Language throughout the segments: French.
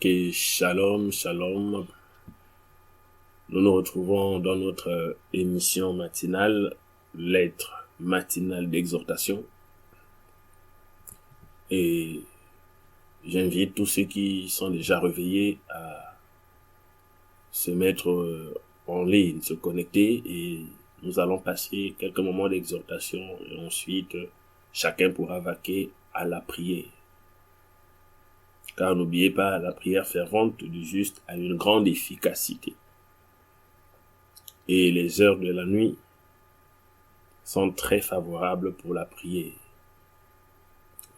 Ok, shalom, shalom. Nous nous retrouvons dans notre émission matinale, lettre matinale d'exhortation. Et j'invite tous ceux qui sont déjà réveillés à se mettre en ligne, se connecter, et nous allons passer quelques moments d'exhortation et ensuite chacun pourra vaquer à la prière. Car n'oubliez pas, la prière fervente du juste a une grande efficacité. Et les heures de la nuit sont très favorables pour la prière.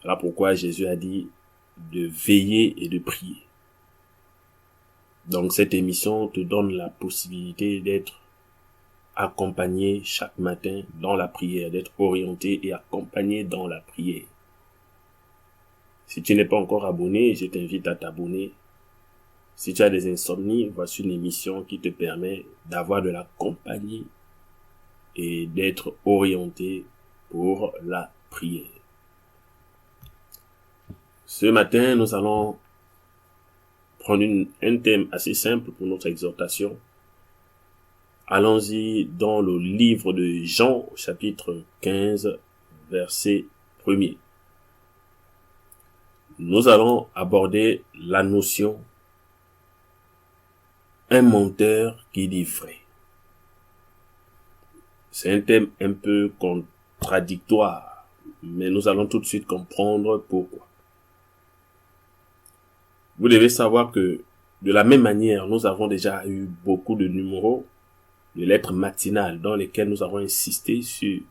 Voilà pourquoi Jésus a dit de veiller et de prier. Donc cette émission te donne la possibilité d'être accompagné chaque matin dans la prière, d'être orienté et accompagné dans la prière. Si tu n'es pas encore abonné, je t'invite à t'abonner. Si tu as des insomnies, voici une émission qui te permet d'avoir de la compagnie et d'être orienté pour la prière. Ce matin, nous allons prendre un thème assez simple pour notre exhortation. Allons-y dans le livre de Jean, chapitre 15, verset 1er. Nous allons aborder la notion un menteur qui dit vrai. C'est un thème un peu contradictoire, mais nous allons tout de suite comprendre pourquoi. Vous devez savoir que de la même manière, nous avons déjà eu beaucoup de numéros, de lettres matinales dans lesquelles nous avons insisté sur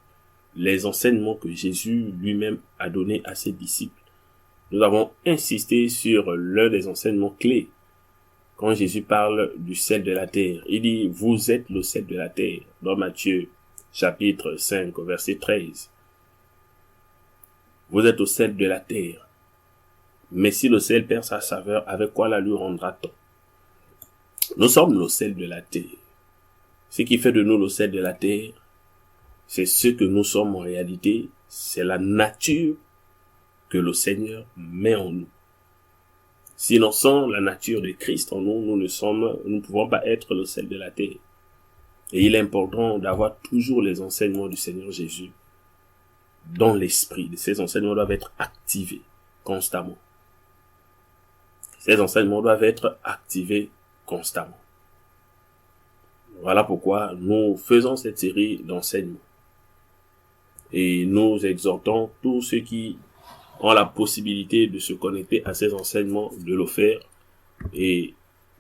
les enseignements que Jésus lui-même a donnés à ses disciples. Nous avons insisté sur l'un des enseignements clés. Quand Jésus parle du sel de la terre, il dit « Vous êtes le sel de la terre » dans Matthieu chapitre 5, verset 13. Vous êtes au sel de la terre. Mais si le sel perd sa saveur, avec quoi la lui rendra-t-on? Nous sommes le sel de la terre. Ce qui fait de nous le sel de la terre, c'est ce que nous sommes en réalité, c'est la nature que le Seigneur met en nous. Sinon, sans la nature de Christ en nous, nous ne pouvons pas être le sel de la terre. Et il est important d'avoir toujours les enseignements du Seigneur Jésus dans l'esprit. Ces enseignements doivent être activés constamment. Ces enseignements doivent être activés constamment. Voilà pourquoi nous faisons cette série d'enseignements. Et nous exhortons tous ceux qui ont la possibilité de se connecter à ces enseignements, de le faire et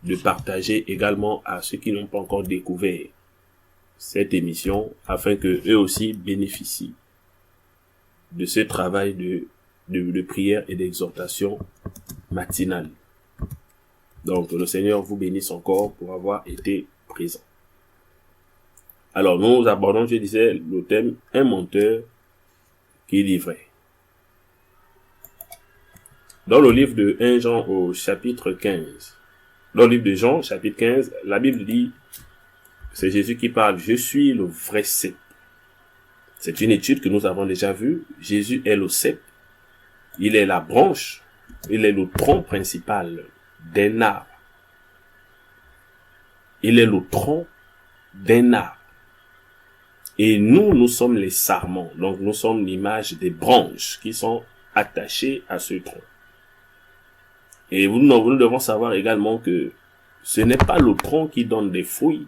de partager également à ceux qui n'ont pas encore découvert cette émission afin que eux aussi bénéficient de ce travail de prière et d'exhortation matinale. Donc le Seigneur vous bénisse encore pour avoir été présent. Alors nous abordons, je disais, le thème un menteur qui dit vrai. Dans le livre de 1 Jean au chapitre 15, dans le livre de Jean, chapitre 15, la Bible dit, c'est Jésus qui parle, je suis le vrai cep. C'est une étude que nous avons déjà vue. Jésus est le cep. Il est la branche. Il est le tronc principal d'un arbre. Il est le tronc d'un arbre. Et nous sommes les sarments. Donc nous sommes l'image des branches qui sont attachées à ce tronc. Et nous devons savoir également que ce n'est pas le tronc qui donne des fruits,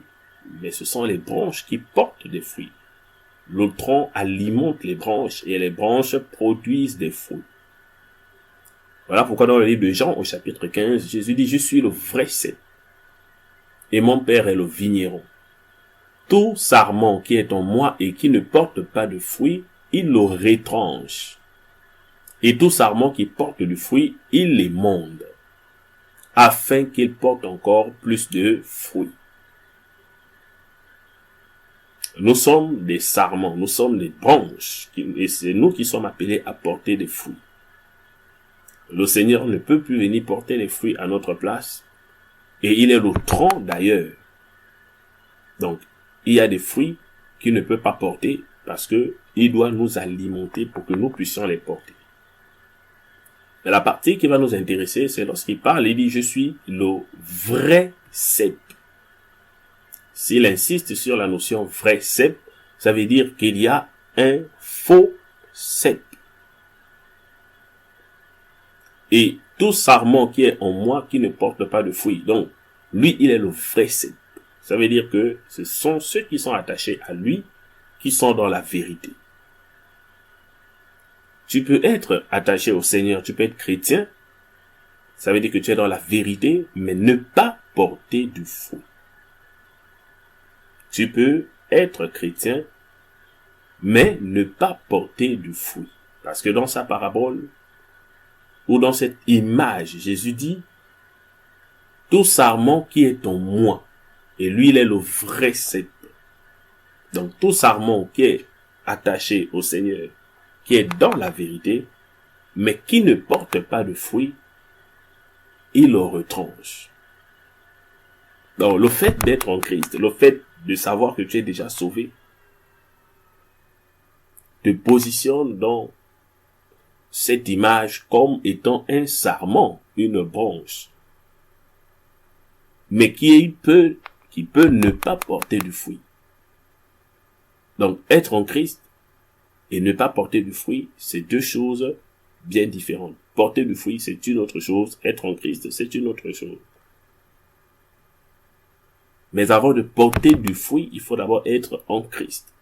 mais ce sont les branches qui portent des fruits. Le tronc alimente les branches et les branches produisent des fruits. Voilà pourquoi dans le livre de Jean, au chapitre 15, Jésus dit « Je suis le vrai cep et mon Père est le vigneron. Tout sarment qui est en moi et qui ne porte pas de fruits, il le retranche. Et tout sarment qui porte du fruit, il l'émonde, afin qu'il porte encore plus de fruits. » Nous sommes des sarments, nous sommes des branches, et c'est nous qui sommes appelés à porter des fruits. Le Seigneur ne peut plus venir porter les fruits à notre place, et il est le tronc d'ailleurs. Donc, il y a des fruits qu'il ne peut pas porter, parce que il doit nous alimenter pour que nous puissions les porter. Mais la partie qui va nous intéresser, c'est lorsqu'il parle, il dit, je suis le vrai cep. S'il insiste sur la notion vrai cep, ça veut dire qu'il y a un faux cep. Et tout sarment qui est en moi qui ne porte pas de fruits. Donc, lui, il est le vrai cep. Ça veut dire que ce sont ceux qui sont attachés à lui qui sont dans la vérité. Tu peux être attaché au Seigneur, tu peux être chrétien, ça veut dire que tu es dans la vérité, mais ne pas porter du fruit. Tu peux être chrétien, mais ne pas porter du fruit. Parce que dans sa parabole, ou dans cette image, Jésus dit, tout sarment qui est en moi, et lui il est le vrai cep. Donc tout sarment qui est attaché au Seigneur, qui est dans la vérité, mais qui ne porte pas de fruit, il le retranche. Donc le fait d'être en Christ, le fait de savoir que tu es déjà sauvé, te positionne dans cette image comme étant un sarment, une branche, mais qui peut ne pas porter du fruit. Donc être en Christ et ne pas porter du fruit, c'est deux choses bien différentes. Porter du fruit, c'est une autre chose. Être en Christ, c'est une autre chose. Mais avant de porter du fruit, il faut d'abord être en Christ.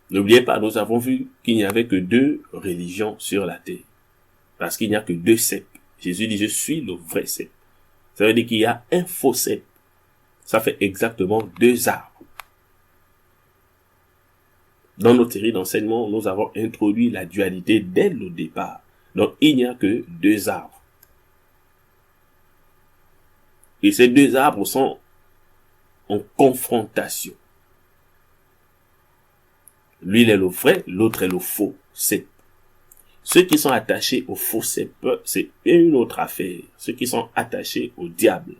N'oubliez pas, nous avons vu qu'il n'y avait que deux religions sur la terre. Parce qu'il n'y a que deux ceps. Jésus dit, je suis le vrai cep. Ça veut dire qu'il y a un faux cep. Ça fait exactement deux arbres. Dans notre série d'enseignements, nous avons introduit la dualité dès le départ. Donc, il n'y a que deux arbres. Et ces deux arbres sont en confrontation. Lui, il est le vrai, l'autre est le faux cep. Ceux qui sont attachés au faux cep, c'est une autre affaire. Ceux qui sont attachés au diable,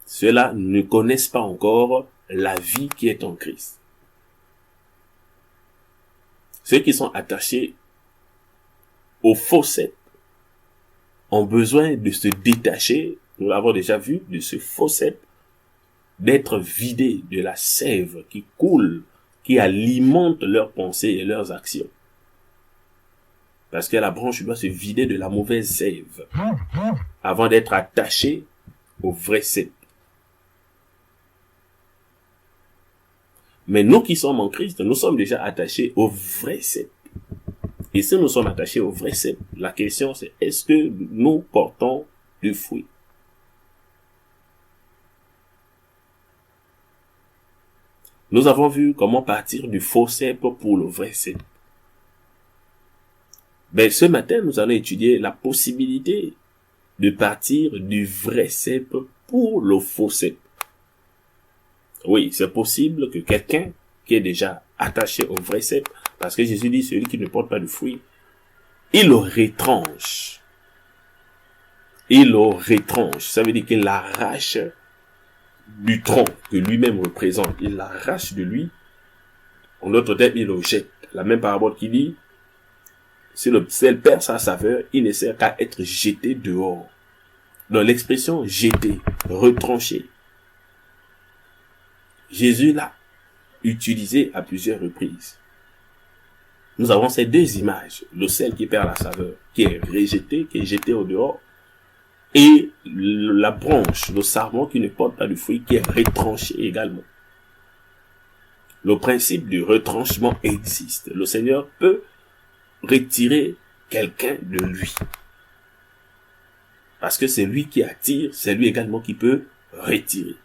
ceux-là ne connaissent pas encore la vie qui est en Christ. Ceux qui sont attachés au faux cep ont besoin de se détacher, nous l'avons déjà vu, de ce faux cep, d'être vidés de la sève qui coule, qui alimente leurs pensées et leurs actions. Parce que la branche doit se vider de la mauvaise sève avant d'être attachée au vrai cep. Mais nous qui sommes en Christ, nous sommes déjà attachés au vrai cep. Et si nous sommes attachés au vrai cep, la question c'est, est-ce que nous portons du fruit? Nous avons vu comment partir du faux cep pour le vrai cep. Ben, ce matin, nous allons étudier la possibilité de partir du vrai cep pour le faux cep. Oui, c'est possible que quelqu'un qui est déjà attaché au vrai cep, parce que Jésus dit, celui qui ne porte pas de fruit, il le retranche. Il le retranche. Ça veut dire qu'il l'arrache du tronc que lui-même représente. Il l'arrache de lui. En d'autres termes, il le jette. La même parabole qui dit, si le sel perd sa saveur, il ne sert qu'à être jeté dehors. Dans l'expression jeter, retrancher, Jésus l'a utilisé à plusieurs reprises. Nous avons ces deux images. Le sel qui perd la saveur, qui est rejeté, qui est jeté au dehors, et la branche, le sarment qui ne porte pas de fruit, qui est retranché également. Le principe du retranchement existe. Le Seigneur peut retirer quelqu'un de lui. Parce que c'est lui qui attire, c'est lui également qui peut retirer.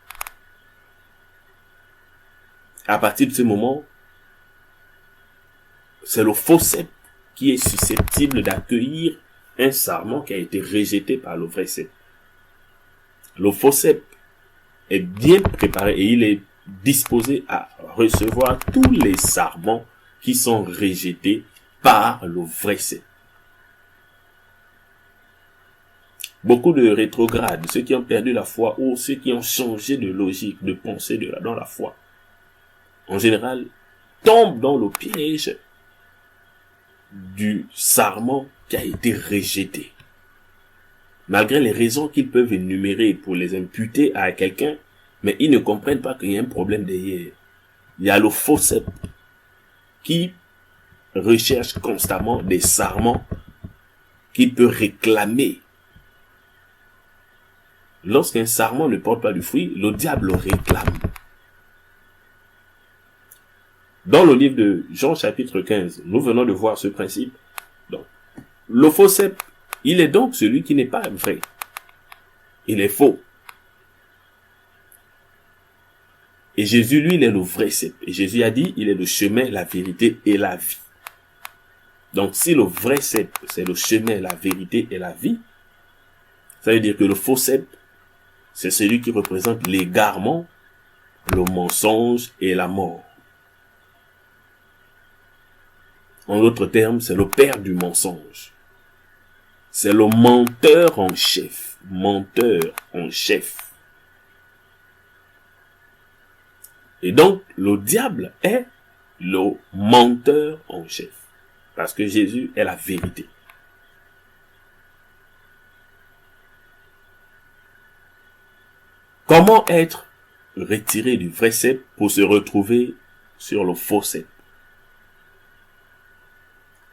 À partir de ce moment, c'est le faux cep qui est susceptible d'accueillir un sarment qui a été rejeté par le vrai cep. Le faux cep est bien préparé et il est disposé à recevoir tous les sarments qui sont rejetés par le vrai cep. Beaucoup de rétrogrades, ceux qui ont perdu la foi ou ceux qui ont changé de logique, de pensée dans la foi, en général, tombent dans le piège du sarment qui a été rejeté. Malgré les raisons qu'ils peuvent énumérer pour les imputer à quelqu'un, mais ils ne comprennent pas qu'il y a un problème derrière. Il y a le faux cep qui recherche constamment des sarments qu'il peut réclamer. Lorsqu'un sarment ne porte pas de fruit, le diable le réclame. Dans le livre de Jean chapitre 15, nous venons de voir ce principe. Donc, le faux cep, il est donc celui qui n'est pas vrai. Il est faux. Et Jésus, lui, il est le vrai cep. Et Jésus a dit, il est le chemin, la vérité et la vie. Donc, si le vrai cep, c'est le chemin, la vérité et la vie, ça veut dire que le faux cep, c'est celui qui représente l'égarement, le mensonge et la mort. En d'autres termes, c'est le père du mensonge. C'est le menteur en chef. Menteur en chef. Et donc, le diable est le menteur en chef. Parce que Jésus est la vérité. Comment être retiré du vrai cep pour se retrouver sur le faux cep?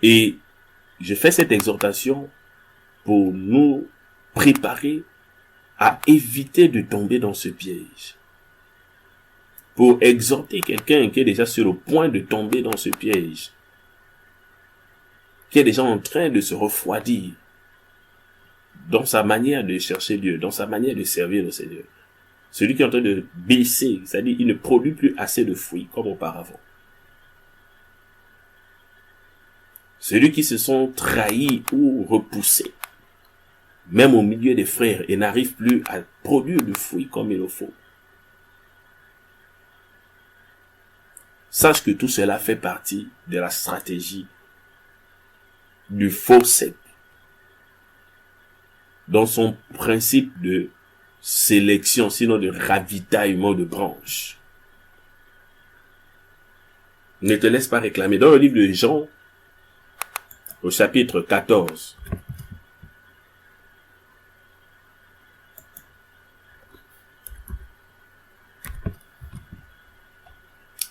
Et je fais cette exhortation pour nous préparer à éviter de tomber dans ce piège. Pour exhorter quelqu'un qui est déjà sur le point de tomber dans ce piège, qui est déjà en train de se refroidir dans sa manière de chercher Dieu, dans sa manière de servir le Seigneur. Celui qui est en train de baisser, c'est-à-dire il ne produit plus assez de fruits comme auparavant. Celui qui se sont trahis ou repoussés, même au milieu des frères, et n'arrive plus à produire du fruit comme il le faut. Sache que tout cela fait partie de la stratégie du faux cep, dans son principe de sélection, sinon de ravitaillement de branches. Ne te laisse pas réclamer. Dans le livre de Jean, au chapitre 14,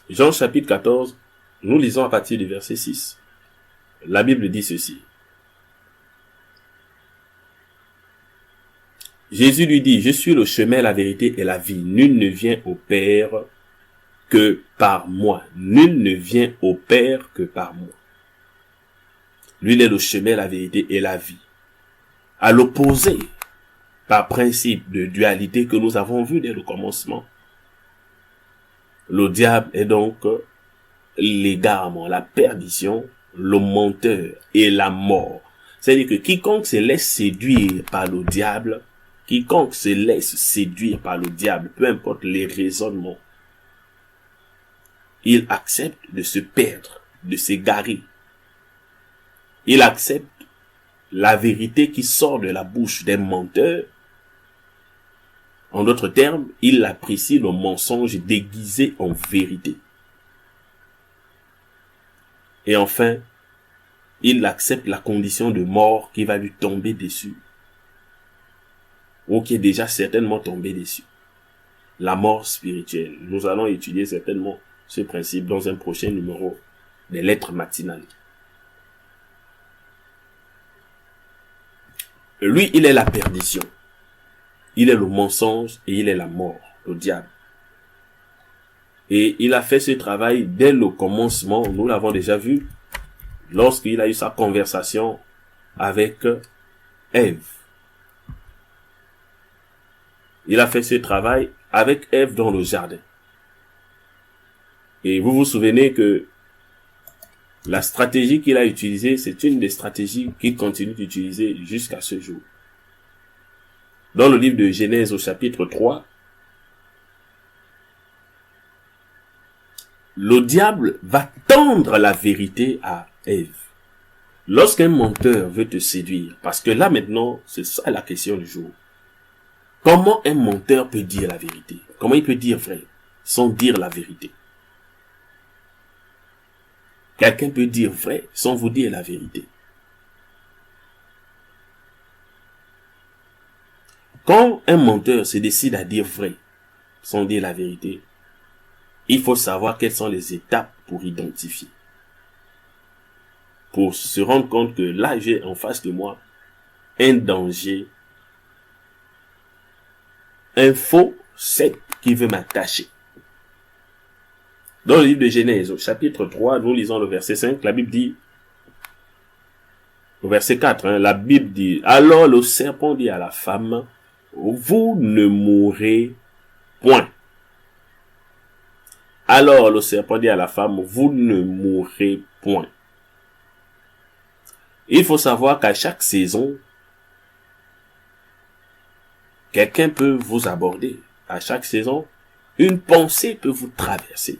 Jean chapitre 14, nous lisons à partir du verset 6. La Bible dit ceci. Jésus lui dit, je suis le chemin, la vérité et la vie. Nul ne vient au Père que par moi. Nul ne vient au Père que par moi. Lui, il est le chemin, la vérité et la vie. À l'opposé, par principe de dualité que nous avons vu dès le commencement, le diable est donc l'égarement, la perdition, le menteur et la mort. C'est-à-dire que quiconque se laisse séduire par le diable, quiconque se laisse séduire par le diable, peu importe les raisonnements, il accepte de se perdre, de s'égarer. Il accepte la vérité qui sort de la bouche d'un menteur. En d'autres termes, il apprécie le mensonge déguisé en vérité. Et enfin, il accepte la condition de mort qui va lui tomber dessus, ou qui est déjà certainement tombé dessus. La mort spirituelle. Nous allons étudier certainement ce principe dans un prochain numéro des lettres matinales. Lui, il est la perdition. Il est le mensonge et il est la mort, le diable. Et il a fait ce travail dès le commencement, nous l'avons déjà vu, lorsqu'il a eu sa conversation avec Ève. Il a fait ce travail avec Ève dans le jardin. Et vous vous souvenez que la stratégie qu'il a utilisée, c'est une des stratégies qu'il continue d'utiliser jusqu'à ce jour. Dans le livre de Genèse au chapitre 3, le diable va tendre la vérité à Ève. Lorsqu'un menteur veut te séduire, parce que là maintenant, c'est ça la question du jour. Comment un menteur peut dire la vérité? Comment il peut dire vrai sans dire la vérité? Quelqu'un peut dire vrai sans vous dire la vérité. Quand un menteur se décide à dire vrai sans dire la vérité, il faut savoir quelles sont les étapes pour identifier. Pour se rendre compte que là, j'ai en face de moi un danger, un faux sceptre qui veut m'attacher. Dans le livre de Genèse, au chapitre 3, nous lisons le verset 5, la Bible dit, au verset 4, la Bible dit, alors le serpent dit à la femme, vous ne mourrez point. Alors le serpent dit à la femme, vous ne mourrez point. Il faut savoir qu'à chaque saison, quelqu'un peut vous aborder. À chaque saison, une pensée peut vous traverser.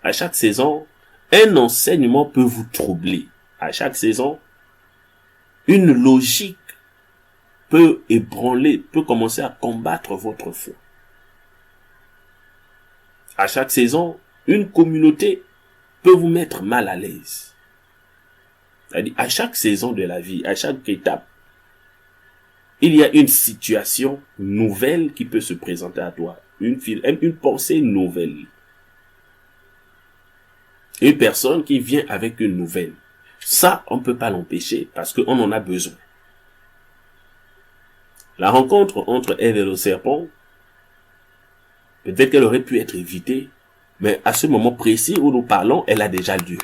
À chaque saison, un enseignement peut vous troubler. À chaque saison, une logique peut ébranler, peut commencer à combattre votre foi. À chaque saison, une communauté peut vous mettre mal à l'aise. C'est-à-dire, à chaque saison de la vie, à chaque étape, il y a une situation nouvelle qui peut se présenter à toi. Une pensée nouvelle. Une personne qui vient avec une nouvelle. Ça, on ne peut pas l'empêcher parce qu'on en a besoin. La rencontre entre Ève et le serpent, peut-être qu'elle aurait pu être évitée, mais à ce moment précis où nous parlons, elle a déjà lieu.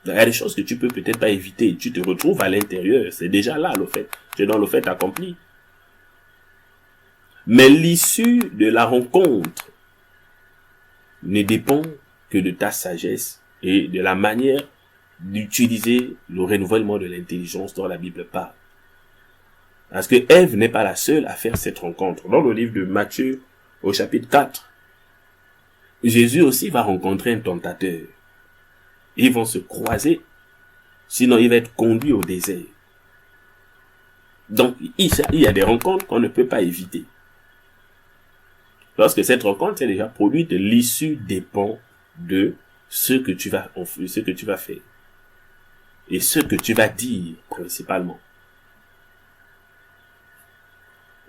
Il y a des choses que tu peux peut-être pas éviter. Tu te retrouves à l'intérieur. C'est déjà là, le fait. Tu es dans le fait accompli. Mais l'issue de la rencontre ne dépend que de ta sagesse et de la manière d'utiliser le renouvellement de l'intelligence dont la Bible parle. Parce que Ève n'est pas la seule à faire cette rencontre. Dans le livre de Matthieu, au chapitre 4, Jésus aussi va rencontrer un tentateur. Ils vont se croiser, sinon il va être conduit au désert. Donc, il y a des rencontres qu'on ne peut pas éviter. Lorsque cette rencontre est déjà produite, l'issue dépend de ce que tu vas faire. Et ce que tu vas dire, principalement.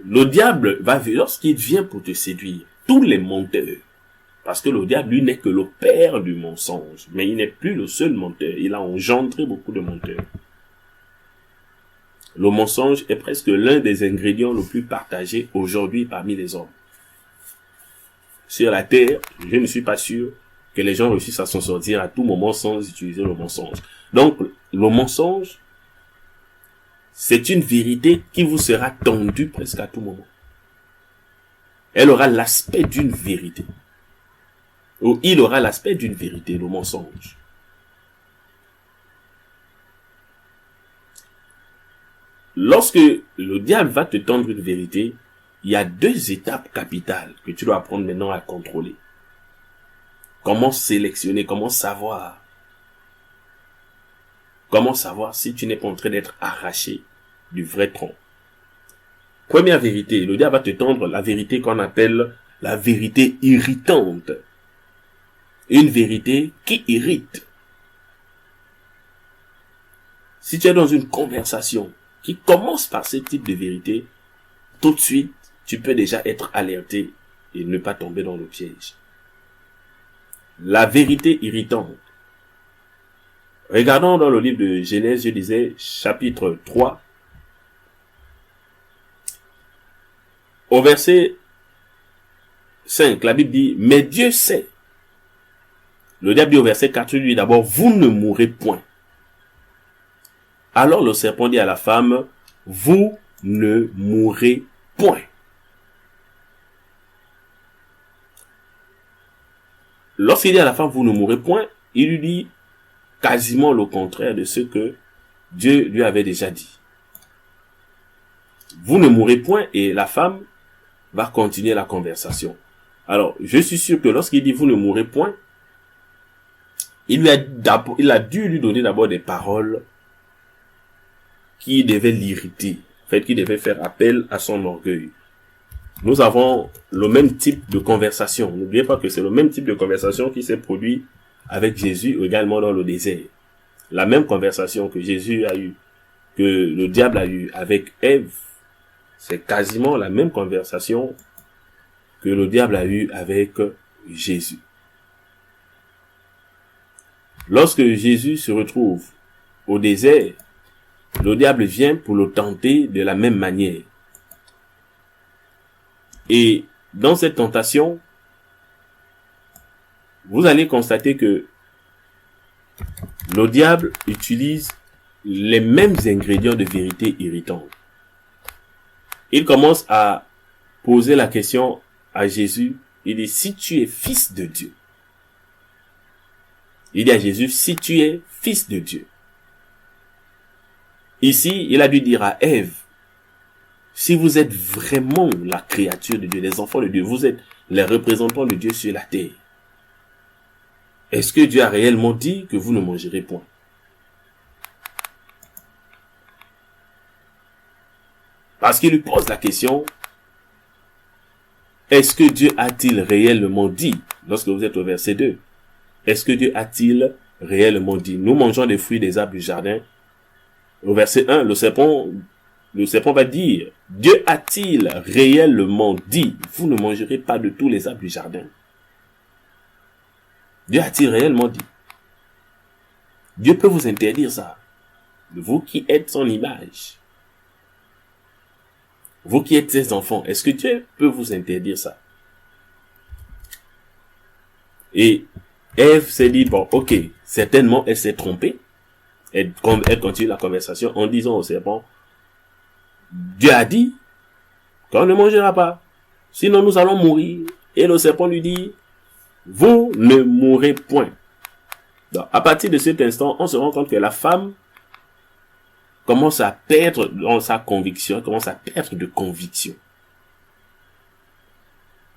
Le diable lorsqu'il vient pour te séduire, tous les menteurs, parce que le diable, lui, n'est que le père du mensonge. Mais il n'est plus le seul menteur. Il a engendré beaucoup de menteurs. Le mensonge est presque l'un des ingrédients les plus partagés aujourd'hui parmi les hommes. Sur la terre, je ne suis pas sûr que les gens réussissent à s'en sortir à tout moment sans utiliser le mensonge. Donc, le mensonge, c'est une vérité qui vous sera tendue presque à tout moment. Elle aura l'aspect d'une vérité. Ou il aura l'aspect d'une vérité, le mensonge. Lorsque le diable va te tendre une vérité, il y a 2 étapes capitales que tu dois apprendre maintenant à contrôler. Comment sélectionner, comment savoir si tu n'es pas en train d'être arraché du vrai tronc. Première vérité, le diable va te tendre la vérité qu'on appelle la vérité irritante. Une vérité qui irrite. Si tu es dans une conversation qui commence par ce type de vérité, tout de suite, tu peux déjà être alerté et ne pas tomber dans le piège. La vérité irritante. Regardons dans le livre de Genèse, je disais, chapitre 3, au verset 5, la Bible dit, mais Dieu sait. Le diable dit au verset 4, lui d'abord, vous ne mourrez point. Alors le serpent dit à la femme, vous ne mourrez point. Lorsqu'il dit à la femme, vous ne mourrez point, il lui dit quasiment le contraire de ce que Dieu lui avait déjà dit. Vous ne mourrez point, et la femme va continuer la conversation. Alors, je suis sûr que lorsqu'il dit vous ne mourrez point, il a dû lui donner d'abord des paroles qui devaient l'irriter, en fait, qui devaient faire appel à son orgueil. Nous avons le même type de conversation. N'oubliez pas que c'est le même type de conversation qui s'est produit avec Jésus également dans le désert. La même conversation que Jésus a eue, que le diable a eue avec Ève, c'est quasiment la même conversation que le diable a eue avec Jésus. Lorsque Jésus se retrouve au désert, le diable vient pour le tenter de la même manière. Et dans cette tentation, vous allez constater que le diable utilise les mêmes ingrédients de vérité irritante. Il commence à poser la question à Jésus. Il dit, si tu es fils de Dieu. Il dit à Jésus, si tu es fils de Dieu. Ici, il a dû dire à Ève, si vous êtes vraiment la créature de Dieu, les enfants de Dieu, vous êtes les représentants de Dieu sur la terre. Est-ce que Dieu a réellement dit que vous ne mangerez point? Parce qu'il lui pose la question, est-ce que Dieu a-t-il réellement dit, lorsque vous êtes au verset 2, est-ce que Dieu a-t-il réellement dit, nous mangeons des fruits des arbres du jardin? Au verset 1, le serpent va dire, Dieu a-t-il réellement dit, vous ne mangerez pas de tous les arbres du jardin? Dieu a-t-il réellement dit? Dieu peut vous interdire ça. Vous qui êtes son image. Vous qui êtes ses enfants, est-ce que Dieu peut vous interdire ça? Et Ève s'est dit, bon, ok, certainement elle s'est trompée. Elle continue la conversation en disant au serpent, Dieu a dit qu'on ne mangera pas, sinon nous allons mourir. Et le serpent lui dit, vous ne mourrez point. Donc, à partir de cet instant, on se rend compte que la femme commence à perdre dans sa conviction, commence à perdre de conviction.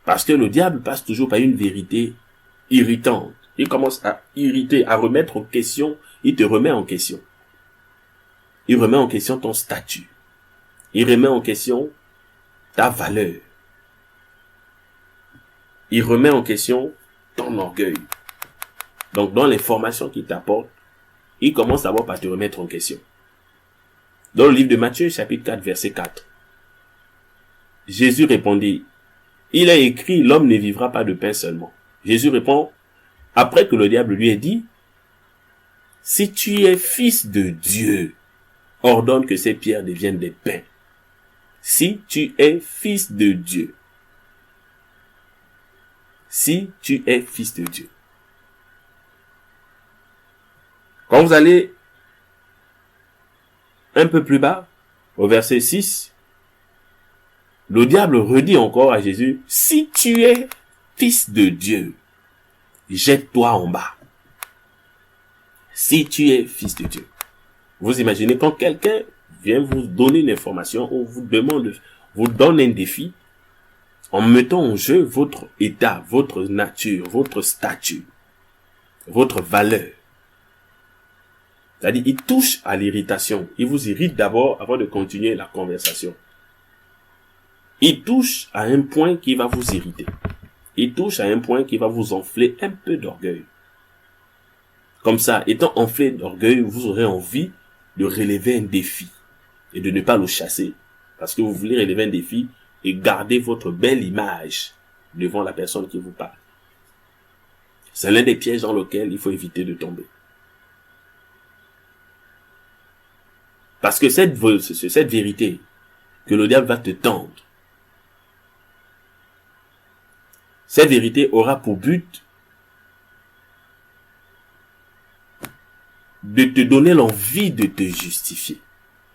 Parce que le diable passe toujours par une vérité irritante. Il commence à irriter, à remettre en question, il te remet en question. Il remet en question ton statut. Il remet en question ta valeur. Il remet en question ton orgueil. Donc, dans l'information qu'il t'apporte, il commence d'abord par te remettre en question. Dans le livre de Matthieu, chapitre 4, verset 4, Jésus répondit, il est écrit, l'homme ne vivra pas de pain seulement. Jésus répond, après que le diable lui ait dit, si tu es fils de Dieu, ordonne que ces pierres deviennent des pains. Si tu es fils de Dieu. Si tu es fils de Dieu. Quand vous allez un peu plus bas, au verset 6, le diable redit encore à Jésus, si tu es fils de Dieu, jette-toi en bas. Si tu es fils de Dieu. Vous imaginez quand quelqu'un vient vous donner une information ou vous donne un défi, en mettant en jeu votre état, votre nature, votre statut, votre valeur. C'est-à-dire, il touche à l'irritation. Il vous irrite d'abord avant de continuer la conversation. Il touche à un point qui va vous irriter. Il touche à un point qui va vous enfler un peu d'orgueil. Comme ça, étant enflé d'orgueil, vous aurez envie de relever un défi et de ne pas le chasser. Parce que vous voulez relever un défi et garder votre belle image devant la personne qui vous parle. C'est l'un des pièges dans lesquels il faut éviter de tomber. Parce que cette vérité que le diable va te tendre, cette vérité aura pour but de te donner l'envie de te justifier.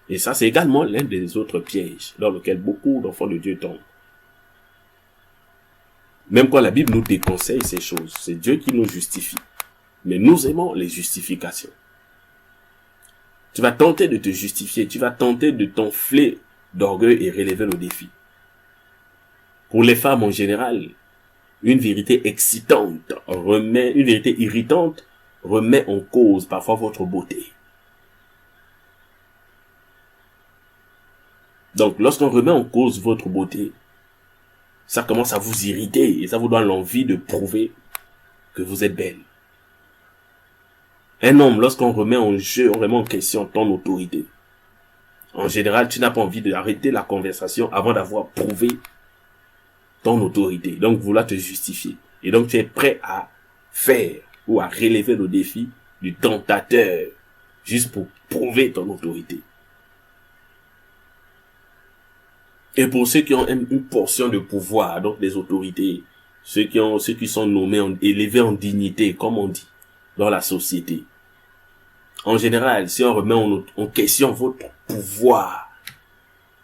Et ça, c'est également l'un des autres pièges dans lesquels beaucoup d'enfants de Dieu tombent. Même quand la Bible nous déconseille ces choses, c'est Dieu qui nous justifie. Mais nous aimons les justifications. Tu vas tenter de te justifier, tu vas tenter de t'enfler d'orgueil et relever le défi. Pour les femmes en général, une vérité excitante une vérité irritante remet en cause parfois votre beauté. Donc, lorsqu'on remet en cause votre beauté, ça commence à vous irriter et ça vous donne l'envie de prouver que vous êtes belle. Un homme, lorsqu'on remet en jeu, on remet en question ton autorité. En général, tu n'as pas envie d'arrêter la conversation avant d'avoir prouvé ton autorité. Donc, vouloir te justifier. Et donc, tu es prêt à faire ou à relever le défi du tentateur juste pour prouver ton autorité. Et pour ceux qui ont une portion de pouvoir, donc des autorités, ceux qui sont nommés, élevés en dignité, comme on dit, dans la société. En général, si on remet en question votre pouvoir,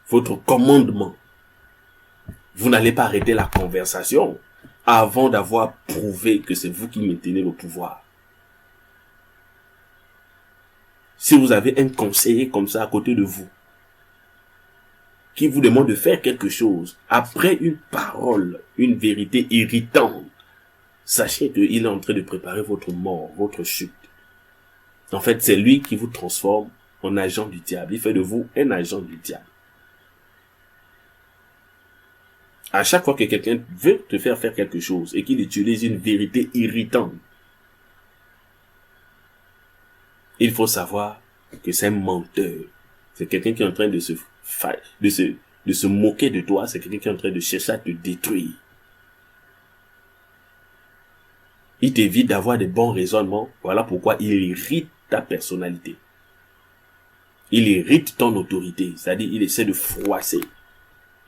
votre commandement, vous n'allez pas arrêter la conversation avant d'avoir prouvé que c'est vous qui maintenez le pouvoir. Si vous avez un conseiller comme ça à côté de vous, qui vous demande de faire quelque chose, après une parole, une vérité irritante, sachez qu'il est en train de préparer votre mort, votre chute. En fait, c'est lui qui vous transforme en agent du diable. Il fait de vous un agent du diable. À chaque fois que quelqu'un veut te faire faire quelque chose et qu'il utilise une vérité irritante, il faut savoir que c'est un menteur. C'est quelqu'un qui est en train de se moquer de toi. C'est quelqu'un qui est en train de chercher à te détruire. Il t'évite d'avoir des bons raisonnements. Voilà pourquoi il irrite ta personnalité. Il irrite ton autorité. C'est-à-dire, il essaie de froisser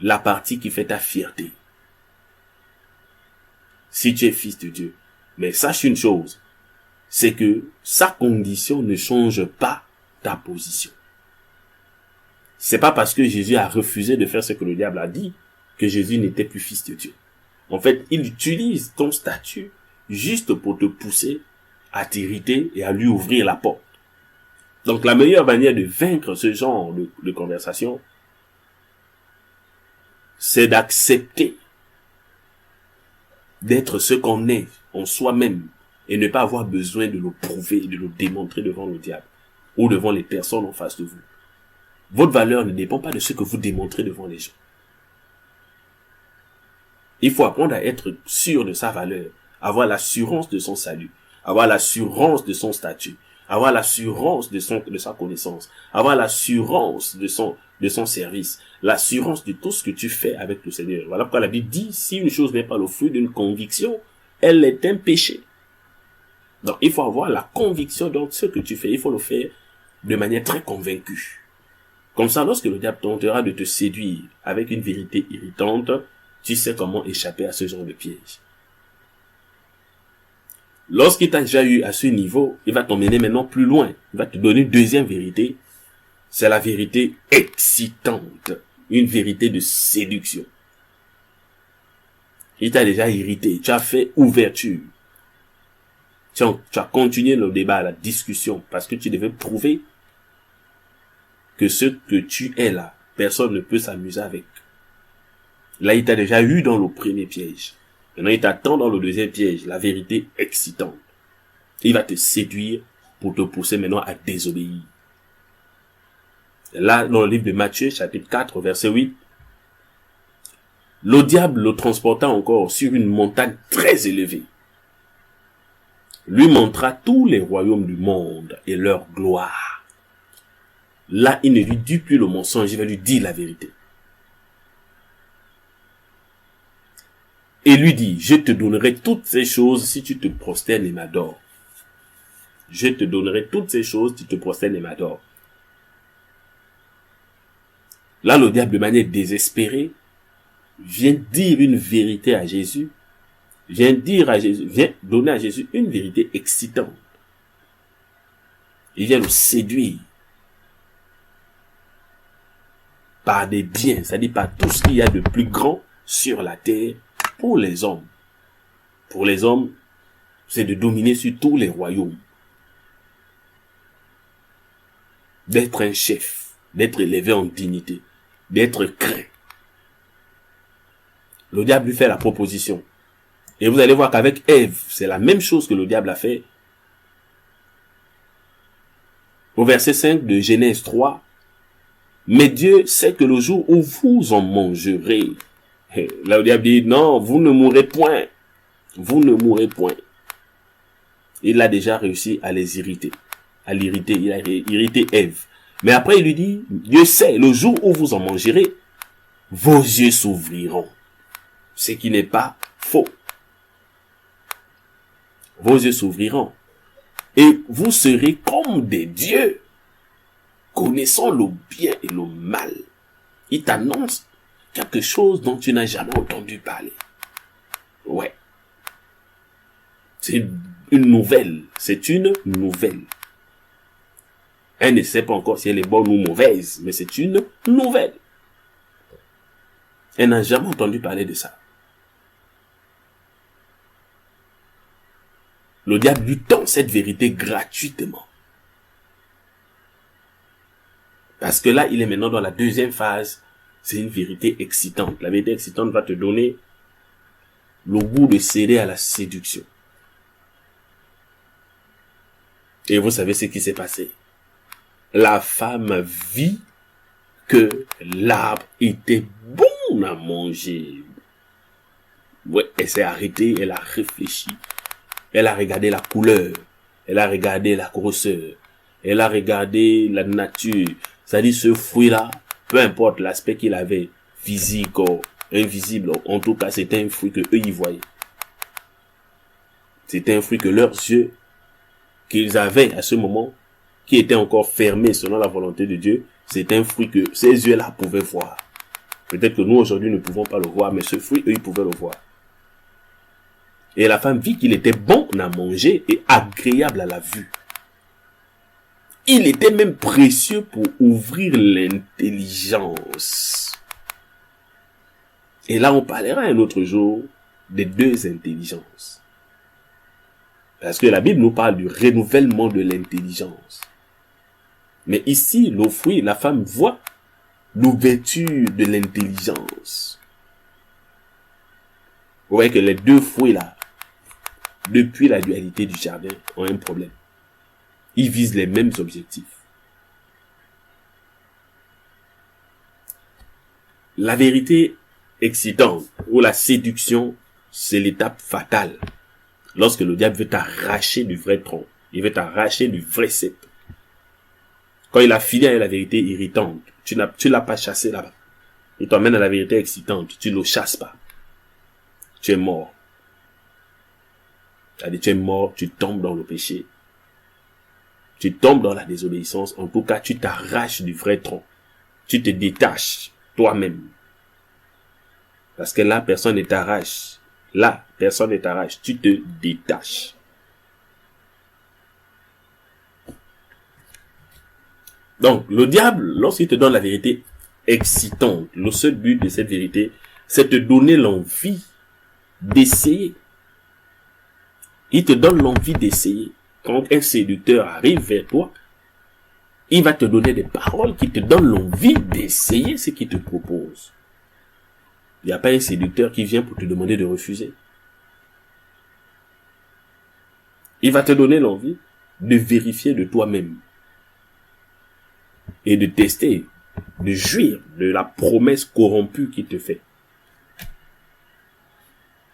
la partie qui fait ta fierté. Si tu es fils de Dieu. Mais sache une chose. C'est que sa condition ne change pas ta position. C'est pas parce que Jésus a refusé de faire ce que le diable a dit que Jésus n'était plus fils de Dieu. En fait, il utilise ton statut juste pour te pousser à t'irriter et à lui ouvrir la porte. Donc la meilleure manière de vaincre ce genre de conversation, c'est d'accepter d'être ce qu'on est en soi-même et ne pas avoir besoin de le prouver et de le démontrer devant le diable ou devant les personnes en face de vous. Votre valeur ne dépend pas de ce que vous démontrez devant les gens. Il faut apprendre à être sûr de sa valeur, avoir l'assurance de son salut, avoir l'assurance de son statut, avoir l'assurance de sa connaissance, avoir l'assurance de son service, l'assurance de tout ce que tu fais avec le Seigneur. Voilà pourquoi la Bible dit, si une chose n'est pas le fruit d'une conviction, elle est un péché. Donc, il faut avoir la conviction dans ce que tu fais. Il faut le faire de manière très convaincue. Comme ça, lorsque le diable tentera de te séduire avec une vérité irritante, tu sais comment échapper à ce genre de piège. Lorsqu'il t'a déjà eu à ce niveau, il va t'emmener maintenant plus loin. Il va te donner une deuxième vérité. C'est la vérité excitante. Une vérité de séduction. Il t'a déjà irrité. Tu as fait ouverture. Tu as continué le débat, la discussion, parce que tu devais prouver que ce que tu es là, personne ne peut s'amuser avec. Là, il t'a déjà eu dans le premier piège. Maintenant, il t'attend dans le deuxième piège, la vérité excitante. Il va te séduire pour te pousser maintenant à désobéir. Là, dans le livre de Matthieu, chapitre 4, verset 8, le diable le transporta encore sur une montagne très élevée. Lui montra tous les royaumes du monde et leur gloire. Là, il ne lui dit plus le mensonge, il va lui dire la vérité. Et lui dit, je te donnerai toutes ces choses si tu te prosternes et m'adores. Je te donnerai toutes ces choses si tu te prosternes et m'adores. Là, le diable, de manière désespérée, vient dire une vérité à Jésus, vient donner à Jésus une vérité excitante. Il vient le séduire par des biens, c'est-à-dire par tout ce qu'il y a de plus grand sur la terre pour les hommes. Pour les hommes, c'est de dominer sur tous les royaumes. D'être un chef, d'être élevé en dignité, d'être craint. Le diable lui fait la proposition. Et vous allez voir qu'avec Ève, c'est la même chose que le diable a fait. Au verset 5 de Genèse 3, mais Dieu sait que le jour où vous en mangerez, là le diable dit, non, vous ne mourrez point. Vous ne mourrez point. Il a déjà réussi à les irriter. Il a irrité Ève. Mais après, il lui dit, Dieu sait, le jour où vous en mangerez, vos yeux s'ouvriront. Ce qui n'est pas faux. Vos yeux s'ouvriront. Et vous serez comme des dieux, connaissant le bien et le mal. Il t'annonce quelque chose dont tu n'as jamais entendu parler. Ouais. C'est une nouvelle. C'est une nouvelle. Elle ne sait pas encore si elle est bonne ou mauvaise, mais c'est une nouvelle. Elle n'a jamais entendu parler de ça. Le diable lui tend cette vérité gratuitement. Parce que là, il est maintenant dans la deuxième phase. C'est une vérité excitante. La vérité excitante va te donner le goût de céder à la séduction. Et vous savez ce qui s'est passé. La femme vit que l'arbre était bon à manger. Ouais, elle s'est arrêtée, elle a réfléchi. Elle a regardé la couleur. Elle a regardé la grosseur. Elle a regardé la nature. C'est-à-dire ce fruit-là, peu importe l'aspect qu'il avait, physique ou invisible, en tout cas, c'était un fruit que eux y voyaient. C'était un fruit que leurs yeux, qu'ils avaient à ce moment, qui était encore fermé selon la volonté de Dieu, c'est un fruit que ces yeux-là pouvaient voir. Peut-être que nous, aujourd'hui, ne pouvons pas le voir, mais ce fruit, eux, ils pouvaient le voir. Et la femme vit qu'il était bon à manger et agréable à la vue. Il était même précieux pour ouvrir l'intelligence. Et là, on parlera un autre jour des deux intelligences. Parce que la Bible nous parle du renouvellement de l'intelligence. Mais ici, le fruit, la femme voit l'ouverture de l'intelligence. Vous voyez que les deux fruits là, depuis la dualité du jardin, ont un problème. Ils visent les mêmes objectifs. La vérité excitante ou la séduction, c'est l'étape fatale. Lorsque le diable veut t'arracher du vrai tronc, il veut t'arracher du vrai cep. Quand il a fini avec la vérité irritante, tu l'as pas chassé là-bas. Il t'emmène à la vérité excitante, tu ne le chasses pas. Tu es mort. C'est-à-dire, tu es mort, tu tombes dans le péché. Tu tombes dans la désobéissance. En tout cas, tu t'arraches du vrai tronc. Tu te détaches toi-même. Parce que là, personne ne t'arrache. Là, personne ne t'arrache. Tu te détaches. Donc, le diable, lorsqu'il te donne la vérité excitante, le seul but de cette vérité, c'est te donner l'envie d'essayer. Il te donne l'envie d'essayer. Quand un séducteur arrive vers toi, il va te donner des paroles qui te donnent l'envie d'essayer ce qu'il te propose. Il n'y a pas un séducteur qui vient pour te demander de refuser. Il va te donner l'envie de vérifier de toi-même et de tester, de jouir de la promesse corrompue qu'il te fait.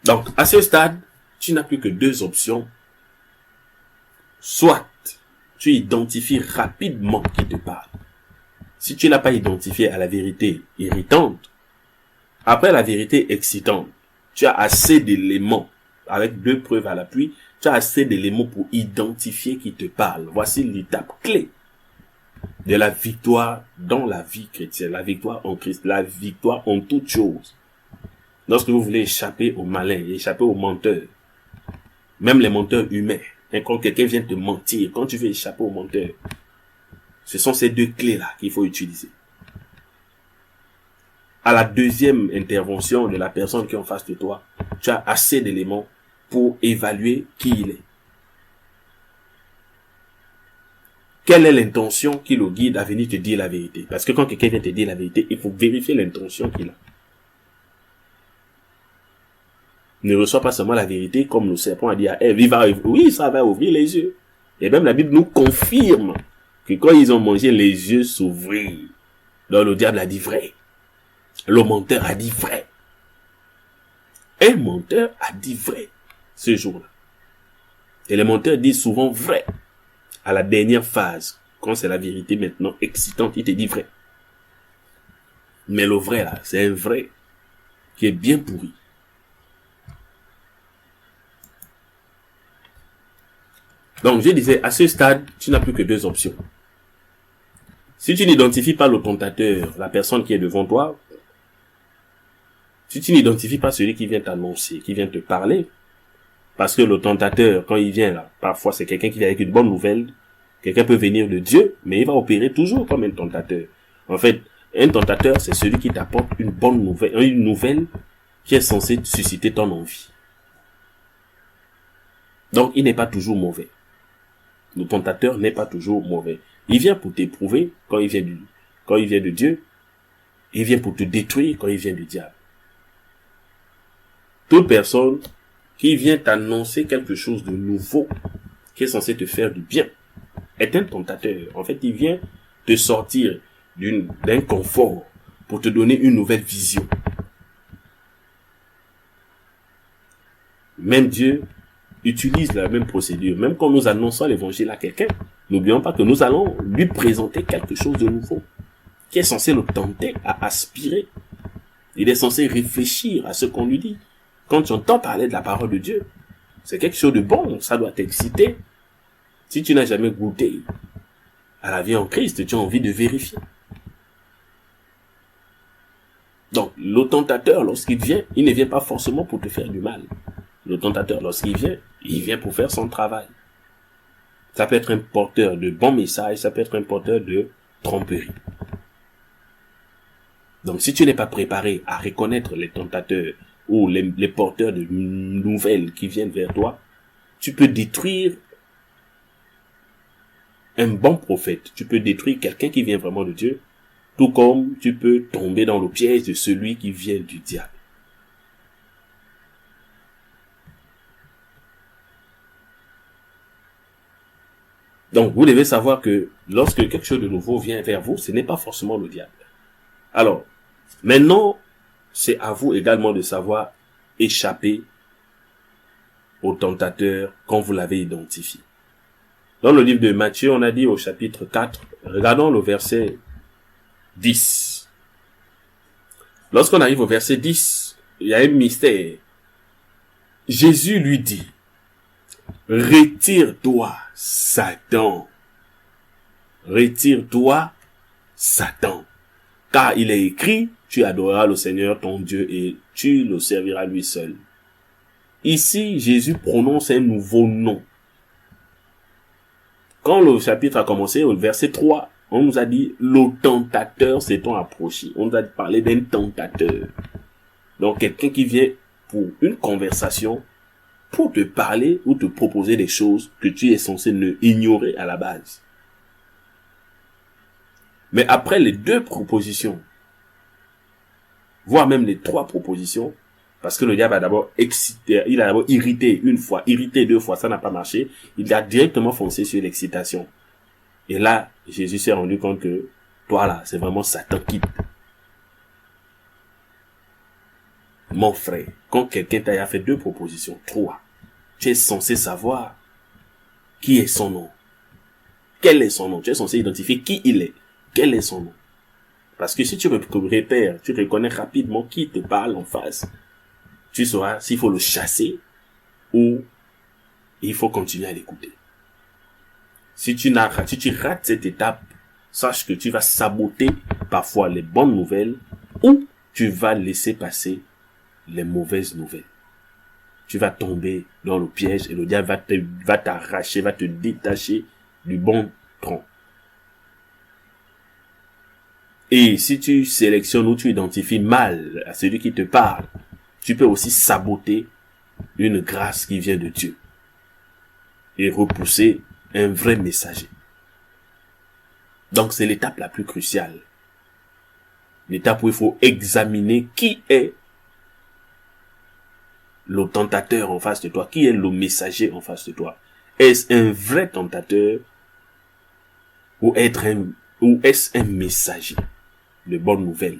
Donc, à ce stade, tu n'as plus que deux options. Soit tu identifies rapidement qui te parle. Si tu n'as pas identifié à la vérité irritante, après la vérité excitante, tu as assez d'éléments, avec deux preuves à l'appui, tu as assez d'éléments pour identifier qui te parle. Voici l'étape clé de la victoire dans la vie chrétienne, la victoire en Christ, la victoire en toutes choses. Lorsque vous voulez échapper aux malins, échapper aux menteurs, même les menteurs humains, et quand quelqu'un vient te mentir, quand tu veux échapper aux menteurs, ce sont ces deux clés-là qu'il faut utiliser. À la deuxième intervention de la personne qui est en face de toi, tu as assez d'éléments pour évaluer qui il est. Quelle est l'intention qui le guide à venir te dire la vérité? Parce que quand quelqu'un vient te dire la vérité, il faut vérifier l'intention qu'il a. Ne reçoit pas seulement la vérité comme le serpent a dit à Ève. Oui, ça va ouvrir les yeux. Et même la Bible nous confirme que quand ils ont mangé, les yeux s'ouvrirent. Donc le diable a dit vrai. Le menteur a dit vrai. Un menteur a dit vrai ce jour-là. Et les menteurs disent souvent vrai à la dernière phase. Quand c'est la vérité maintenant excitante, il te dit vrai. Mais le vrai là, c'est un vrai qui est bien pourri. Donc je disais, à ce stade, tu n'as plus que deux options. Si tu n'identifies pas le tentateur, la personne qui est devant toi, si tu n'identifies pas celui qui vient t'annoncer, qui vient te parler, parce que le tentateur, quand il vient là, parfois c'est quelqu'un qui vient avec une bonne nouvelle, quelqu'un peut venir de Dieu, mais il va opérer toujours comme un tentateur. En fait, un tentateur, c'est celui qui t'apporte une bonne nouvelle, une nouvelle qui est censée susciter ton envie. Donc, il n'est pas toujours mauvais. Le tentateur n'est pas toujours mauvais. Il vient pour t'éprouver quand il vient de Dieu. Il vient pour te détruire quand il vient du diable. Toute personne qui vient t'annoncer quelque chose de nouveau, qui est censé te faire du bien, est un tentateur. En fait, il vient te sortir d'un confort pour te donner une nouvelle vision. Même Dieu utilise la même procédure. Même quand nous annonçons l'évangile à quelqu'un, n'oublions pas que nous allons lui présenter quelque chose de nouveau, qui est censé le tenter à aspirer. Il est censé réfléchir à ce qu'on lui dit. Quand tu entends parler de la parole de Dieu, c'est quelque chose de bon, ça doit t'exciter. Si tu n'as jamais goûté à la vie en Christ, tu as envie de vérifier. Donc, le tentateur, lorsqu'il vient, il ne vient pas forcément pour te faire du mal. Le tentateur, lorsqu'il vient, il vient pour faire son travail. Ça peut être un porteur de bons messages, ça peut être un porteur de tromperie. Donc, si tu n'es pas préparé à reconnaître les tentateurs ou les porteurs de nouvelles qui viennent vers toi, tu peux détruire un bon prophète. Tu peux détruire quelqu'un qui vient vraiment de Dieu, tout comme tu peux tomber dans le piège de celui qui vient du diable. Donc, vous devez savoir que lorsque quelque chose de nouveau vient vers vous, ce n'est pas forcément le diable. Alors, maintenant, c'est à vous également de savoir échapper au tentateur quand vous l'avez identifié. Dans le livre de Matthieu, on a dit au chapitre 4, regardons le verset 10. Lorsqu'on arrive au verset 10, il y a un mystère. Jésus lui dit, retire-toi, Satan. Retire-toi, Satan. Car il est écrit, tu adoreras le Seigneur ton Dieu et tu le serviras lui seul. Ici, Jésus prononce un nouveau nom. Quand le chapitre a commencé, au verset 3, on nous a dit, le tentateur s'étant approché. On nous a parlé d'un tentateur. Donc, quelqu'un qui vient pour une conversation, pour te parler ou te proposer des choses que tu es censé ne ignorer à la base. Mais après les deux propositions, voire même les trois propositions, parce que le diable a d'abord excité, il a d'abord irrité une fois, irrité deux fois, ça n'a pas marché, il a directement foncé sur l'excitation. Et là, Jésus s'est rendu compte que, toi là, c'est vraiment Satan qui... Mon frère, quand quelqu'un t'a fait deux propositions, trois, tu es censé savoir qui est son nom. Quel est son nom? Tu es censé identifier qui il est. Quel est son nom? Parce que si tu repères, tu reconnais rapidement qui te parle en face. Tu sauras s'il faut le chasser ou il faut continuer à l'écouter. Si tu rates cette étape, sache que tu vas saboter parfois les bonnes nouvelles ou tu vas laisser passer les mauvaises nouvelles. Tu vas tomber dans le piège et le diable va t'arracher, va te détacher du bon tronc. Et si tu sélectionnes ou tu identifies mal à celui qui te parle, tu peux aussi saboter une grâce qui vient de Dieu et repousser un vrai messager. Donc c'est l'étape la plus cruciale. L'étape où il faut examiner qui est le tentateur en face de toi, qui est le messager en face de toi. Est-ce un vrai tentateur ou est-ce un messager de bonnes nouvelles?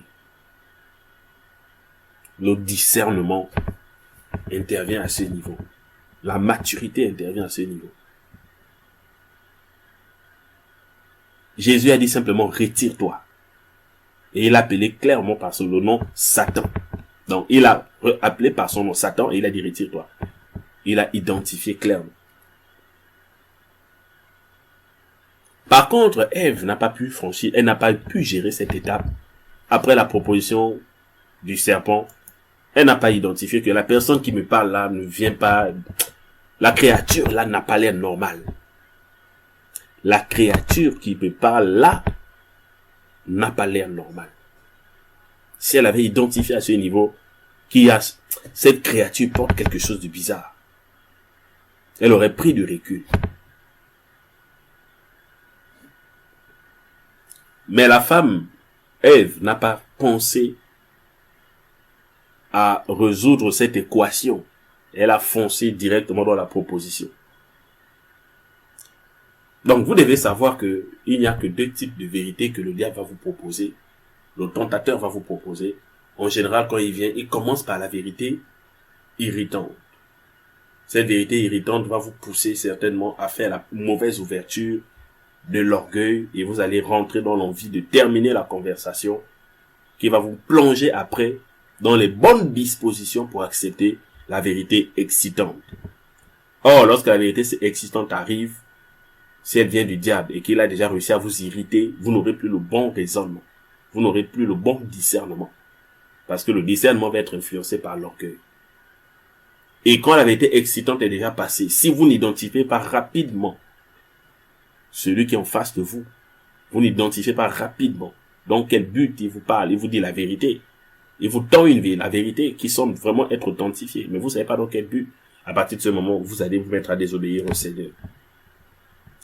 Le discernement intervient à ce niveau. La maturité intervient à ce niveau. Jésus a dit simplement, retire-toi. Et il a appelé clairement par son nom Satan. Donc, il a appelé par son nom Satan et il a dit, retire-toi. Il a identifié clairement. Par contre, Ève n'a pas pu franchir, elle n'a pas pu gérer cette étape. Après la proposition du serpent, elle n'a pas identifié que la personne qui me parle là ne vient pas, la créature là n'a pas l'air normale. La créature qui me parle là n'a pas l'air normal. Si elle avait identifié à ce niveau cette créature porte quelque chose de bizarre, elle aurait pris du recul. Mais la femme, Ève, n'a pas pensé à résoudre cette équation. Elle a foncé directement dans la proposition. Donc, vous devez savoir que il n'y a que deux types de vérités que le diable va vous proposer. Le tentateur va vous proposer. En général, quand il vient, il commence par la vérité irritante. Cette vérité irritante va vous pousser certainement à faire la mauvaise ouverture de l'orgueil et vous allez rentrer dans l'envie de terminer la conversation qui va vous plonger après dans les bonnes dispositions pour accepter la vérité excitante. Or, lorsque la vérité excitante arrive, si elle vient du diable et qu'il a déjà réussi à vous irriter, vous n'aurez plus le bon raisonnement. Vous n'aurez plus le bon discernement. Parce que le discernement va être influencé par l'orgueil. Et quand la vérité excitante est déjà passée, si vous n'identifiez pas rapidement celui qui est en face de vous, vous n'identifiez pas rapidement dans quel but il vous parle, il vous dit la vérité, il vous tend la vérité qui semble vraiment être authentifiée, mais vous ne savez pas dans quel but. À partir de ce moment, vous allez vous mettre à désobéir au Seigneur.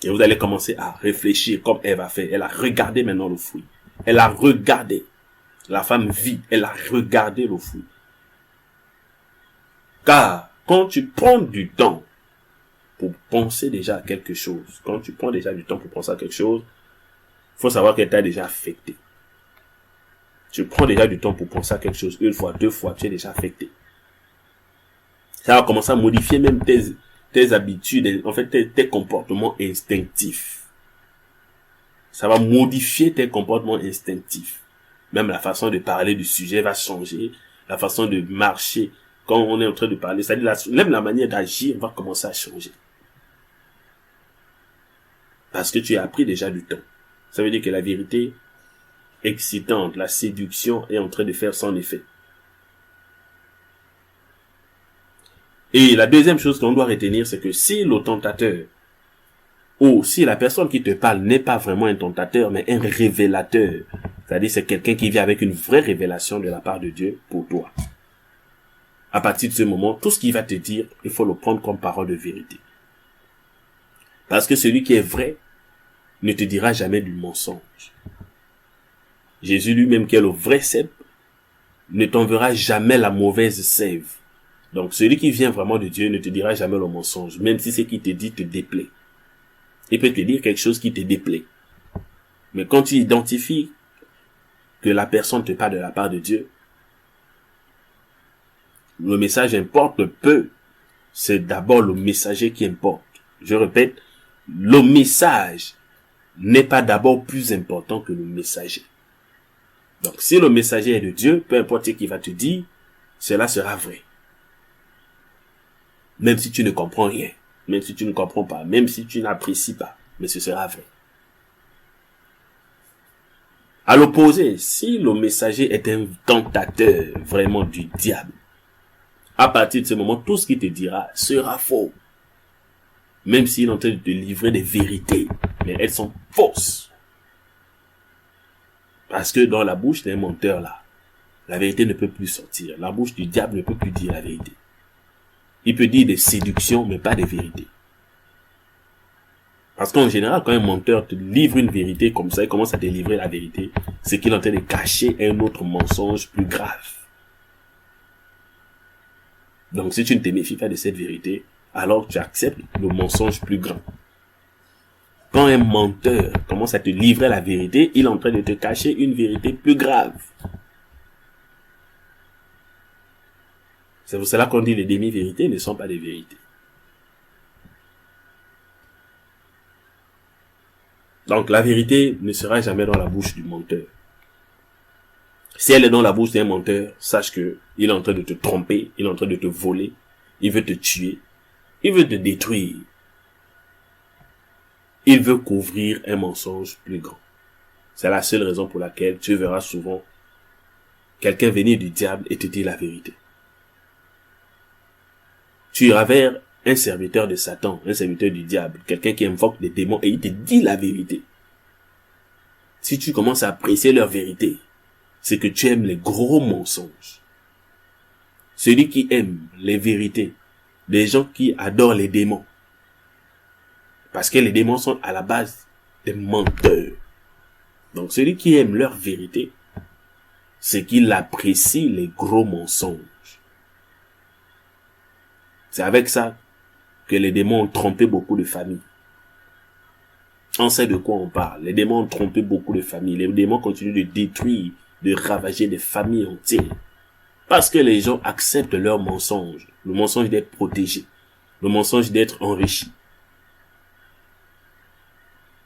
Et vous allez commencer à réfléchir comme Ève a fait. Elle a regardé maintenant le fruit. Elle a regardé. La femme vit, elle a regardé le fruit. Car quand tu prends du temps pour penser déjà à quelque chose, quand tu prends déjà du temps pour penser à quelque chose, il faut savoir qu'elle t'a déjà affecté. Tu prends déjà du temps pour penser à quelque chose, une fois, deux fois, tu es déjà affecté. Ça va commencer à modifier même tes habitudes, en fait tes comportements instinctifs. Ça va modifier tes comportements instinctifs. Même la façon de parler du sujet va changer, la façon de marcher quand on est en train de parler, c'est-à-dire même la manière d'agir va commencer à changer. Parce que tu as pris déjà du temps. Ça veut dire que la vérité excitante, la séduction est en train de faire son effet. Et la deuxième chose qu'on doit retenir, c'est que si le tentateur, ou si la personne qui te parle n'est pas vraiment un tentateur, mais un révélateur, c'est-à-dire c'est quelqu'un qui vient avec une vraie révélation de la part de Dieu pour toi. À partir de ce moment, tout ce qu'il va te dire, il faut le prendre comme parole de vérité. Parce que celui qui est vrai ne te dira jamais du mensonge. Jésus lui-même, qui est le vrai cep, ne t'enverra jamais la mauvaise sève. Donc celui qui vient vraiment de Dieu ne te dira jamais le mensonge, même si ce qu'il te dit te déplaît. Il peut te dire quelque chose qui te déplaît. Mais quand tu identifies que la personne te parle de la part de Dieu, le message importe peu. C'est d'abord le messager qui importe. Je répète, le message n'est pas d'abord plus important que le messager. Donc si le messager est de Dieu, peu importe ce qu'il va te dire, cela sera vrai. Même si tu ne comprends rien, même si tu ne comprends pas, même si tu n'apprécies pas, mais ce sera vrai. À l'opposé, si le messager est un tentateur vraiment du diable, à partir de ce moment, tout ce qu'il te dira sera faux. Même s'il est en train de te livrer des vérités, mais elles sont fausses. Parce que dans la bouche d'un menteur là, la vérité ne peut plus sortir. La bouche du diable ne peut plus dire la vérité. Il peut dire des séductions, mais pas des vérités. Parce qu'en général, quand un menteur te livre une vérité comme ça, il commence à te livrer la vérité, c'est qu'il est en train de cacher un autre mensonge plus grave. Donc si tu ne te méfies pas de cette vérité, alors tu acceptes le mensonge plus grand. Quand un menteur commence à te livrer la vérité, il est en train de te cacher une vérité plus grave. C'est pour cela qu'on dit les demi-vérités ne sont pas des vérités. Donc la vérité ne sera jamais dans la bouche du menteur. Si elle est dans la bouche d'un menteur, sache que il est en train de te tromper, il est en train de te voler, il veut te tuer, il veut te détruire. Il veut couvrir un mensonge plus grand. C'est la seule raison pour laquelle tu verras souvent quelqu'un venir du diable et te dire la vérité. Tu iras vers un serviteur de Satan, un serviteur du diable, quelqu'un qui invoque des démons et il te dit la vérité. Si tu commences à apprécier leur vérité, c'est que tu aimes les gros mensonges. Celui qui aime les vérités, des gens qui adorent les démons, parce que les démons sont à la base des menteurs. Donc celui qui aime leur vérité, c'est qu'il apprécie les gros mensonges. C'est avec ça que les démons ont trompé beaucoup de familles. On sait de quoi on parle. Les démons ont trompé beaucoup de familles. Les démons continuent de détruire, de ravager des familles entières. Parce que les gens acceptent leurs mensonges. Le mensonge d'être protégé. Le mensonge d'être enrichi.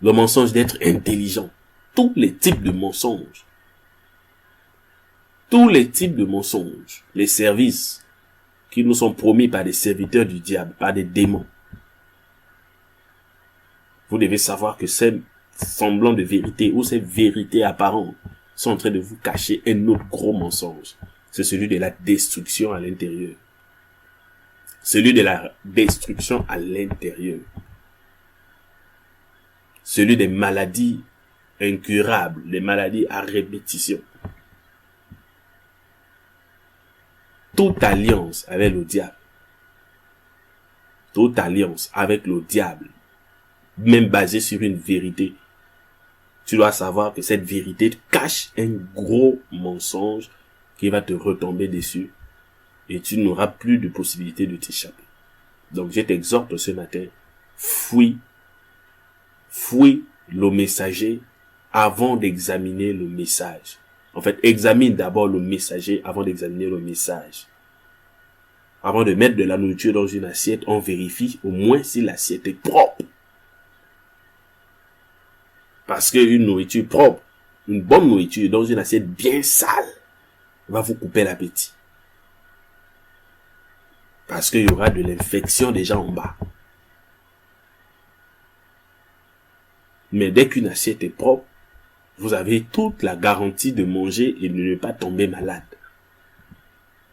Le mensonge d'être intelligent. Tous les types de mensonges. Tous les types de mensonges. Les services qui nous sont promis par des serviteurs du diable, par des démons. Vous devez savoir que ces semblants de vérité ou ces vérités apparentes sont en train de vous cacher un autre gros mensonge. C'est celui de la destruction à l'intérieur. Celui de la destruction à l'intérieur. Celui des maladies incurables, des maladies à répétition. Toute alliance avec le diable. Toute alliance avec le diable. Même basée sur une vérité. Tu dois savoir que cette vérité cache un gros mensonge qui va te retomber dessus. Et tu n'auras plus de possibilité de t'échapper. Donc je t'exhorte ce matin. Fuis le messager avant d'examiner le message. En fait, examine d'abord le messager avant d'examiner le message. Avant de mettre de la nourriture dans une assiette, on vérifie au moins si l'assiette est propre. Parce qu'une nourriture propre, une bonne nourriture dans une assiette bien sale, va vous couper l'appétit. Parce qu'il y aura de l'infection déjà en bas. Mais dès qu'une assiette est propre, vous avez toute la garantie de manger et de ne pas tomber malade.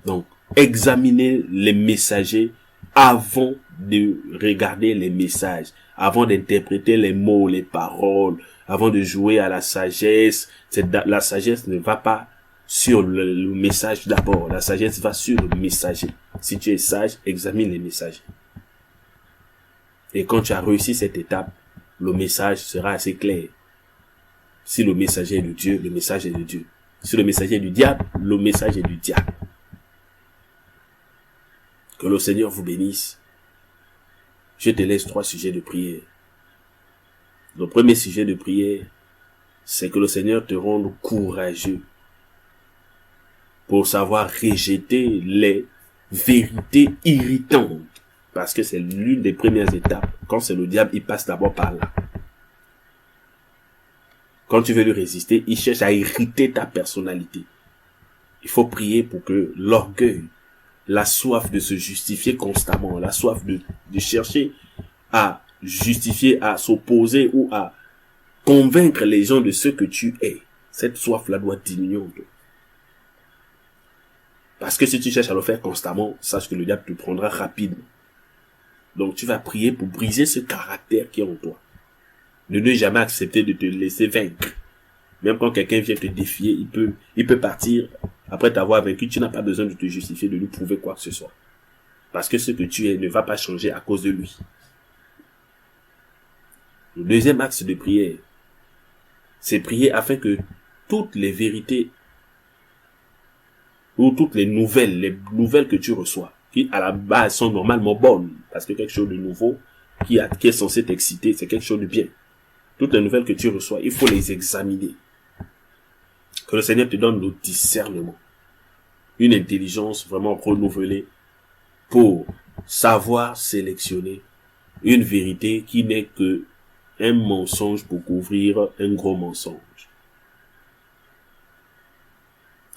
Donc, examinez les messagers avant de regarder les messages, avant d'interpréter les mots, les paroles, avant de jouer à la sagesse. La sagesse ne va pas sur le message d'abord. La sagesse va sur le messager. Si tu es sage, examine les messagers. Et quand tu as réussi cette étape, le message sera assez clair. Si le messager est de Dieu, le message est de Dieu. Si le messager est du diable, le message est du diable. Que le Seigneur vous bénisse. Je te laisse 3 sujets de prière. Le premier sujet de prière, c'est que le Seigneur te rende courageux pour savoir rejeter les vérités irritantes. Parce que c'est l'une des premières étapes. Quand c'est le diable, il passe d'abord par là. Quand tu veux lui résister, il cherche à irriter ta personnalité. Il faut prier pour que l'orgueil, la soif de se justifier constamment, la soif de chercher à justifier, à s'opposer ou à convaincre les gens de ce que tu es, cette soif-là doit diminuer en toi. Parce que si tu cherches à le faire constamment, sache que le diable te prendra rapidement. Donc tu vas prier pour briser ce caractère qui est en toi. De ne jamais accepter de te laisser vaincre. Même quand quelqu'un vient te défier, il peut partir après t'avoir vaincu. Tu n'as pas besoin de te justifier, de lui prouver quoi que ce soit. Parce que ce que tu es ne va pas changer à cause de lui. Le deuxième axe de prière, c'est prier afin que toutes les vérités ou toutes les nouvelles que tu reçois, qui à la base sont normalement bonnes, parce que quelque chose de nouveau qui est censé t'exciter, c'est quelque chose de bien. Toutes les nouvelles que tu reçois, il faut les examiner. Que le Seigneur te donne le discernement. Une intelligence vraiment renouvelée pour savoir sélectionner une vérité qui n'est que un mensonge pour couvrir un gros mensonge.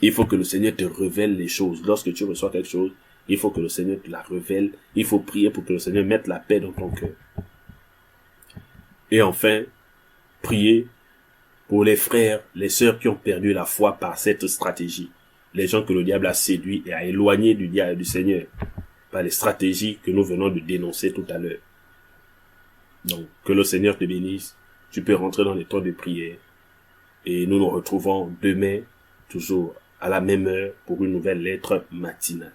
Il faut que le Seigneur te révèle les choses. Lorsque tu reçois quelque chose, il faut que le Seigneur te la révèle. Il faut prier pour que le Seigneur mette la paix dans ton cœur. Et enfin, prier pour les frères, les sœurs qui ont perdu la foi par cette stratégie. Les gens que le diable a séduits et a éloignés du diable et du Seigneur par les stratégies que nous venons de dénoncer tout à l'heure. Donc, que le Seigneur te bénisse. Tu peux rentrer dans les temps de prière. Et nous nous retrouvons demain, toujours à la même heure, pour une nouvelle lettre matinale.